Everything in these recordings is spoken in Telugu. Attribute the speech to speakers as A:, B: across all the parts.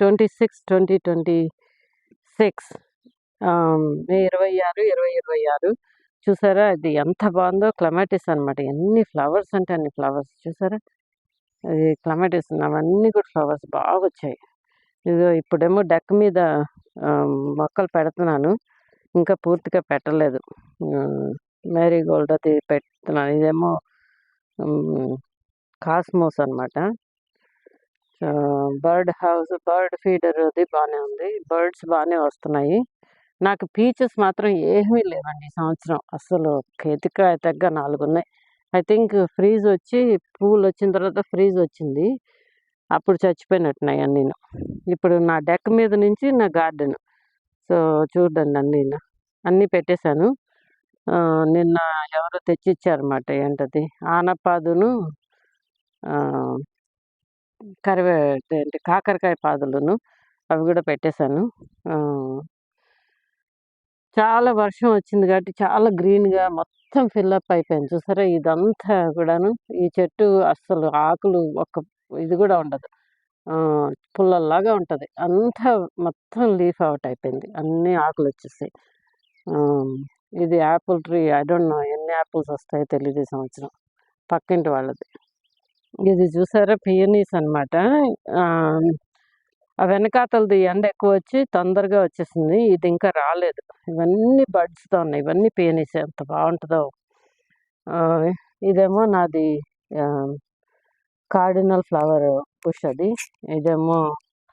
A: 2026 మే 26, 2026 చూసారా? అది ఎంత బాగుందో. క్లమాటిస్ అనమాట. ఎన్ని ఫ్లవర్స్ అంటే అన్ని ఫ్లవర్స్ చూసారా? అది క్లమాటిస్ అవన్నీ కూడా ఫ్లవర్స్ బాగా వచ్చాయి. ఇదిగో ఇప్పుడేమో డెక్ మీద మొక్కలు పెడుతున్నాను. ఇంకా పూర్తిగా పెట్టలేదు. మేరీగోల్డ్ అది పెడుతున్నాను. ఇదేమో కాస్మోస్ అనమాట. బర్డ్ హౌస్, బర్డ్ ఫీడర్ అది బాగానే ఉంది. బర్డ్స్ బాగానే వస్తున్నాయి. నాకు పీచెస్ మాత్రం ఏమీ లేవండి ఈ సంవత్సరం. అసలు కేతికాయ తగ్గ 4 ఉన్నాయి. ఐ థింక్ ఫ్రీజ్ వచ్చి పువ్వులు వచ్చిన తర్వాత ఫ్రీజ్ వచ్చింది. అప్పుడు చచ్చిపోయినట్టున్నాయి అన్నీను. ఇప్పుడు నా డెక్ మీద నుంచి నా గార్డెన్. సో చూడండి అన్నీ పెట్టేశాను. నిన్న ఎవరో తెచ్చిచ్చారన్నమాట. ఏంటది ఆనపాదును ఏంటి కాకరకాయ పాదులను అవి కూడా పెట్టేశాను. చాలా వర్షం వచ్చింది కాబట్టి చాలా గ్రీన్గా మొత్తం ఫిల్అప్ అయిపోయింది. చూసారా? ఇదంతా కూడాను ఈ చెట్టు అస్సలు ఆకులు ఒక్క ఇది కూడా ఉండదు. పుల్లల్లాగా ఉంటుంది. అంతా మొత్తం లీఫ్ అవుట్ అయిపోయింది. అన్ని ఆకులు వచ్చేసాయి. ఇది Apple tree. I don't know ఎన్ని యాపిల్స్ వస్తాయో తెలియదు ఈ సంవత్సరం. పక్కింటి వాళ్ళది. ఇది చూసారా? పియనీస్ అనమాట. ఆ వెనకాతలది ఎండ ఎక్కువ వచ్చి తొందరగా వచ్చేసింది. ఇది ఇంకా రాలేదు. ఇవన్నీ బడ్స్తో ఉన్నాయి. ఇవన్నీ పియనీస్. ఎంత బాగుంటుందో. ఇదేమో నాది కార్డినల్ ఫ్లవర్ బుష్. అది ఇదేమో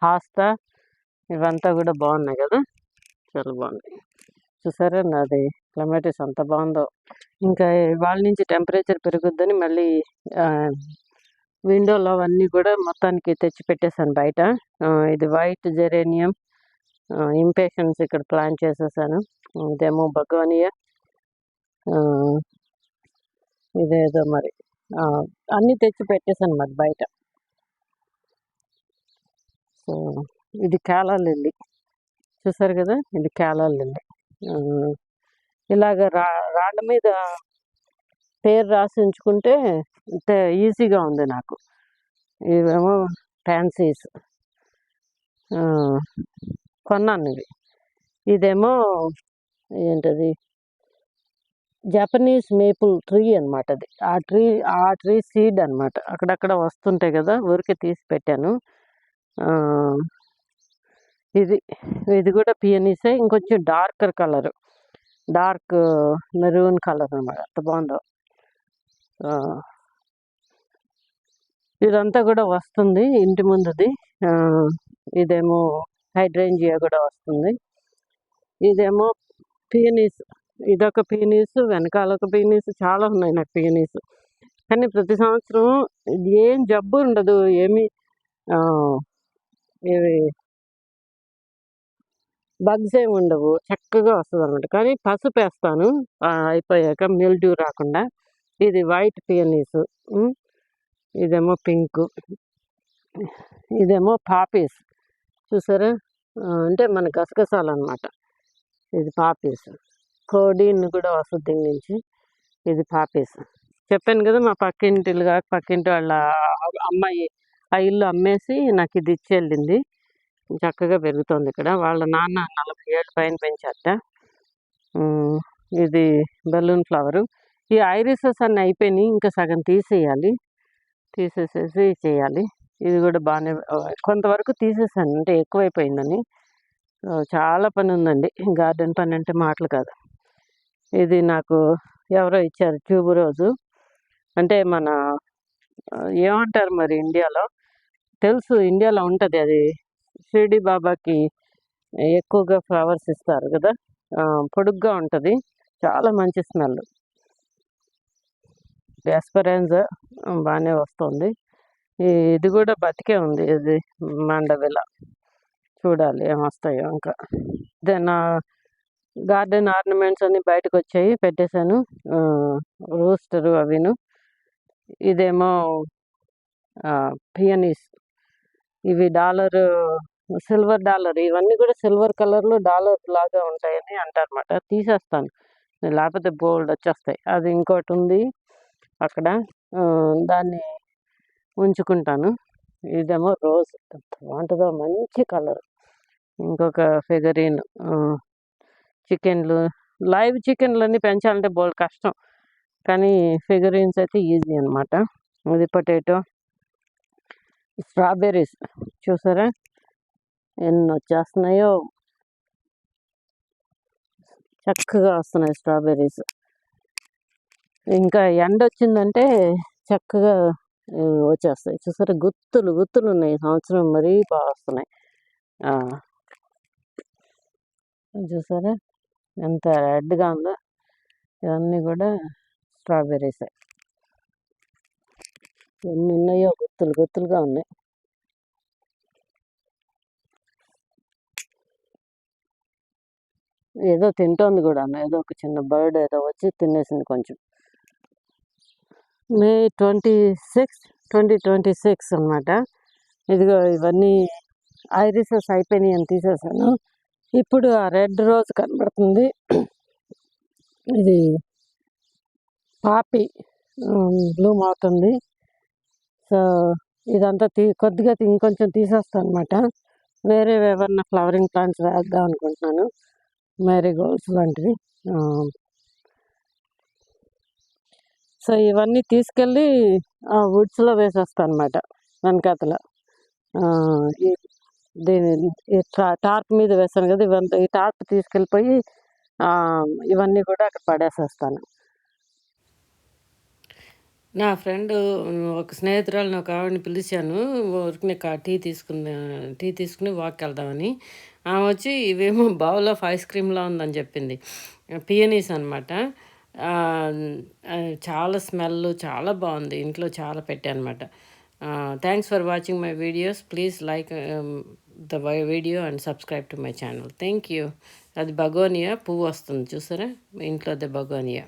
A: హాస్తా. ఇవంతా కూడా బాగున్నాయి కదా. చాలా బాగున్నాయి. చూసారా? నాది క్లమాటిస్ ఎంత బాగుందో. ఇంకా ఇవాళ నుంచి టెంపరేచర్ పెరుగుద్దని మళ్ళీ విండోలో అవన్నీ కూడా మొత్తానికి తెచ్చి పెట్టేశాను బయట. ఇది వైట్ జెరేనియం ఇంపేషన్స్ ఇక్కడ ప్లాంట్ చేసేసాను. ఇదేమో బగోనియా. ఇదేదో మరి అన్నీ తెచ్చి పెట్టేశాను మరి బయట. సో ఇది క్యాలా లిల్లీ. చూసారు కదా? ఇది క్యాలా లిల్లీ. ఇలాగ రాళ్ళ మీద పేరు రాసి ఉంచుకుంటే అంతే ఈజీగా ఉంది నాకు. ఇవేమో ఫ్యాన్సీస్ కొన్నాను ఇవి. ఇదేమో ఏంటది జపనీస్ మేపుల్ ట్రీ అనమాట. అది ఆ ట్రీ సీడ్ అనమాట. అక్కడక్కడ వస్తుంటాయి కదా, ఊరికే తీసి పెట్టాను. ఇది కూడా పియనీసే. ఇంకొంచెం darker colour, dark maroon colour అనమాట. ఎంత బాగుందో. ఇదంతా కూడా వస్తుంది ఇంటి ముందుది. ఇదేమో హైడ్రేంజియా కూడా వస్తుంది. ఇదేమో పియనీస్. ఇదొక పియనీస్, వెనకాల ఒక పియనీస్. చాలా ఉన్నాయి నాకు పియనీస్. కానీ ప్రతి సంవత్సరం ఏం జబ్బు ఉండదు, ఏమి బగ్స్ ఏమి ఉండవు, చక్కగా వస్తుంది అనమాట. కానీ పసుపు వేస్తాను అయిపోయాక మిల్డ్యూ రాకుండా. ఇది వైట్ పియనీస్. ఇదేమో పింక్. ఇదేమో పాపీస్. చూసారా? అంటే మన గసగసాలు అనమాట. ఇది పాపీస్. కోడిన్ కూడా వస్తుంది దీని నుంచి. ఇది పాపీస్. చెప్పాను కదా, మా పక్కింటి వాళ్ళ అమ్మాయి ఆ ఇల్లు అమ్మేసి నాకు ఇది ఇచ్చి వెళ్ళింది. చక్కగా పెరుగుతుంది ఇక్కడ. వాళ్ళ నాన్న 40 ఏళ్ళ పైన పెంచారట. ఇది బెలూన్ ఫ్లవరు. ఈ ఐరిసెస్ అన్నీ అయిపోయినాయి. ఇంకా సగం తీసేసేసి చేయాలి. ఇది కూడా బాగానే కొంతవరకు తీసేసాను, అంటే ఎక్కువైపోయిందని. చాలా పని ఉందండి. గార్డెన్ పని అంటే మాటలు కాదు. ఇది నాకు ఎవరో ఇచ్చారు ట్యూబ్ రోజు. అంటే మన ఏమంటారు మరి ఇండియాలో, తెలుసు ఇండియాలో ఉంటుంది అది. షిరిడి బాబాకి ఎక్కువగా ఫ్లవర్స్ ఇస్తారు కదా. పొడుగ్గా ఉంటుంది, చాలా మంచి స్మెల్. ఎస్పరెన్జా బాగానే వస్తుంది. ఇది కూడా బతికే ఉంది. ఇది మండవిల. చూడాలి ఏమొస్తాయో ఇంకా. నా గార్డెన్ ఆర్నమెంట్స్ అన్నీ బయటకు వచ్చాయి, పెట్టేశాను. రోస్టరు అవిను. ఇదేమో పియనీస్. ఇవి సిల్వర్ డాలర్. ఇవన్నీ కూడా సిల్వర్ కలర్లో డాలర్ లాగా ఉంటాయని అంటారన్నమాట. తీసేస్తాను, లేకపోతే బోల్డ్ వచ్చేస్తాయి. అది ఇంకోటి ఉంది అక్కడ, దాన్ని ఉంచుకుంటాను. ఇదేమో రోజ్. ఎంత బాగుంటుందో, మంచి కలర్. ఇంకొక ఫిగరీన్ చికెన్లు. లైవ్ చికెన్లన్నీ పెంచాలంటే బోల్డ్ కష్టం, కానీ ఫిగరీన్స్ అయితే ఈజీ అనమాట. ఇది పొటాటో. స్ట్రాబెర్రీస్ చూసారా ఎన్ని వచ్చేస్తున్నాయో, చక్కగా వస్తున్నాయి స్ట్రాబెర్రీస్. ఇంకా ఎండ వచ్చిందంటే చక్కగా వచ్చేస్తాయి. చూసారా గుత్తులు గుత్తులు ఉన్నాయి. ఈ సంవత్సరం మరీ బాగా వస్తున్నాయి. చూసారా ఎంత రెడ్గా ఉందో. ఇవన్నీ కూడా స్ట్రాబెర్రీస్. ఎన్ని ఉన్నాయో, గుత్తులు గుత్తులుగా ఉన్నాయి. ఏదో తింటోంది కూడా, ఏదో ఒక చిన్న బర్డ్ ఏదో వచ్చి తినేసింది కొంచెం. మే 26, 2026 అనమాట. ఇదిగో ఇవన్నీ ఐరిసెస్ అయిపోయినాయి అని తీసేసాను. ఇప్పుడు ఆ రెడ్ రోజ్ కనబడుతుంది. ఇది పాపి బ్లూమ్ అవుతుంది. సో ఇదంతా కొద్దిగా ఇంకొంచెం తీసేస్తాను అనమాట. వేరే ఏమన్నా ఫ్లవరింగ్ ప్లాంట్స్ వేద్దాం అనుకుంటున్నాను, మ్యారీగోల్డ్స్ లాంటివి. సో ఇవన్నీ తీసుకెళ్ళి వుడ్స్లో వేసేస్తాను అనమాట. వెనకాతల దీని టార్ప్ మీద వేస్తాను కదా, ఇవంతా ఈ టార్ప్ తీసుకెళ్ళిపోయి ఇవన్నీ కూడా అక్కడ పడేసేస్తాను. నా ఫ్రెండ్ ఒక స్నేహితురాలను ఒక ఆవిడని పిలిచాను. ఊరికి టీ తీసుకుని వాక్ వెళ్దామని. ఆమె వచ్చి ఇవేమో బౌల్ ఆఫ్ ఐస్ క్రీమ్లా ఉందని చెప్పింది. పియనీస్ అనమాట. చాలా స్మెల్ చాలా బాగుంది. ఇంట్లో చాలా పెట్టాను అనమాట. Thanks for watching my videos. Please like the video and subscribe to my channel. Thank you. అది బగోనియా పువ్వు వస్తుంది చూసారా, ఇంట్లో అదే బగోనియా.